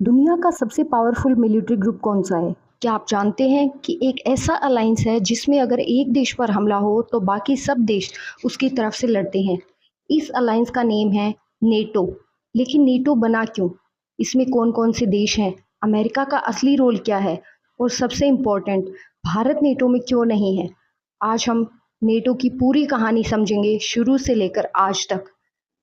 दुनिया का सबसे पावरफुल मिलिट्री ग्रुप कौन सा है? क्या आप जानते हैं कि एक ऐसा अलायंस है जिसमें अगर एक देश पर हमला हो तो बाकी सब देश उसकी तरफ से लड़ते हैं। इस अलायंस का नेम है नेटो। लेकिन नेटो बना क्यों? इसमें कौन-कौन से देश हैं? अमेरिका का असली रोल क्या है? और सबसे इम्पोर्टेंट, भारत नेटो में क्यों नहीं है? आज हम नेटो की पूरी कहानी समझेंगे शुरू से लेकर आज तक।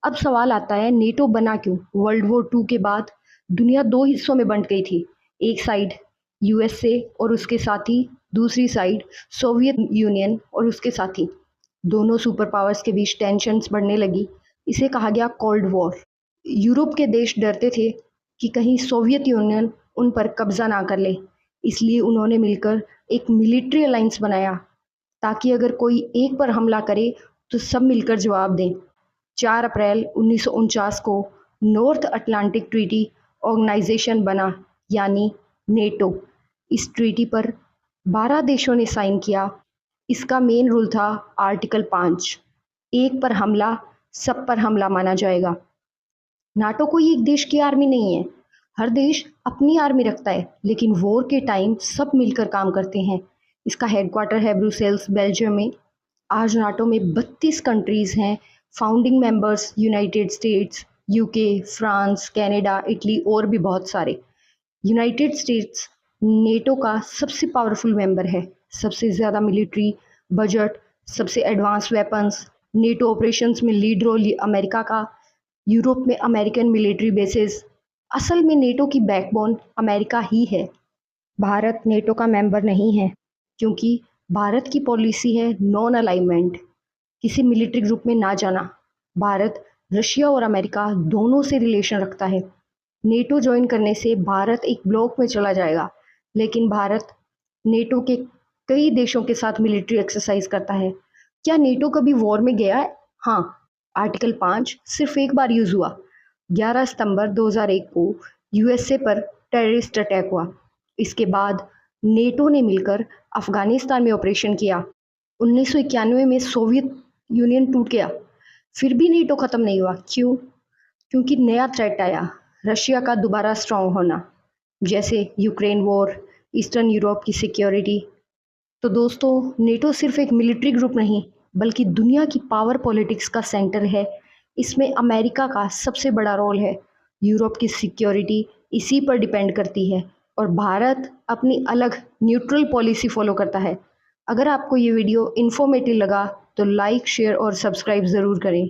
अब सवाल आता है नेटो बना क्यों? वर्ल्ड वॉर 2 के बाद दुनिया 2 हिस्सों में बँट गई थी। एक साइड यूएसए और उसके साथी, दूसरी साइड सोवियत यूनियन और उसके साथी। दोनों सुपर पावर्स के बीच टेंशन्स बढ़ने लगी। इसे कहा गया कोल्ड वॉर। यूरोप के देश डरते थे कि कहीं सोवियत यूनियन उन पर कब्जा ना कर ले। इसलिए उन्होंने मिलकर एक मिलिट्री अलायंस बनाया ताकि अगर कोई एक पर हमला करे तो सब मिलकर जवाब दें। 4 अप्रैल 1949 को नॉर्थ अटलांटिक ट्रीटी ऑर्गेनाइजेशन बना, यानी नेटो। इस ट्रीटी पर 12 देशों ने साइन किया। इसका मेन रूल था आर्टिकल 5, एक पर हमला सब पर हमला माना जाएगा। नाटो कोई एक देश की आर्मी नहीं है। हर देश अपनी आर्मी रखता है, लेकिन वॉर के टाइम सब मिलकर काम करते हैं। इसका हेडक्वार्टर है ब्रुसेल्स, बेल्जियम में। आज नाटो में 32 कंट्रीज़ हैं। Founding members United states, UK, France, Canada, Italy और भी बहुत सारे। यूनाइटेड स्टेट्स नेटो का सबसे पावरफुल मेंबर है। सबसे ज़्यादा मिलिट्री बजट, सबसे एडवांस वेपन्स। नेटो ऑपरेशंस में लीड रोल अमेरिका का। यूरोप में अमेरिकन मिलिट्री बेसेस। असल में नेटो की बैकबोन अमेरिका ही है। भारत नेटो का मेंबर नहीं है क्योंकि भारत की पॉलिसी है नॉन अलाइनमेंट, किसी मिलिट्री ग्रुप में ना जाना। भारत रशिया और अमेरिका दोनों से रिलेशन रखता है। नेटो ज्वाइन करने से भारत एक ब्लॉक में चला जाएगा, लेकिन भारत नेटो के कई देशों के साथ मिलिट्री एक्सरसाइज करता है। क्या नेटो कभी वॉर में गया है? हाँ, आर्टिकल 5 सिर्फ एक बार यूज हुआ। 11 सितंबर 2001 को यूएसए पर टेररिस्ट अटैक हुआ। इसके बाद नेटो ने मिलकर अफगानिस्तान में ऑपरेशन किया। 1991 में सोवियत यूनियन टूट गया, फिर भी नेटो खत्म नहीं हुआ। क्यों? क्योंकि नया थ्रेट आया, रशिया का दोबारा स्ट्रांग होना, जैसे यूक्रेन वॉर, ईस्टर्न यूरोप की सिक्योरिटी। तो दोस्तों, नेटो सिर्फ एक मिलिट्री ग्रुप नहीं, बल्कि दुनिया की पावर पॉलिटिक्स का सेंटर है। इसमें अमेरिका का सबसे बड़ा रोल है। यूरोप की सिक्योरिटी इसी पर डिपेंड करती है और भारत अपनी अलग न्यूट्रल पॉलिसी फॉलो करता है। अगर आपको ये वीडियो इन्फॉर्मेटिव लगा तो लाइक, शेयर और सब्सक्राइब ज़रूर करें।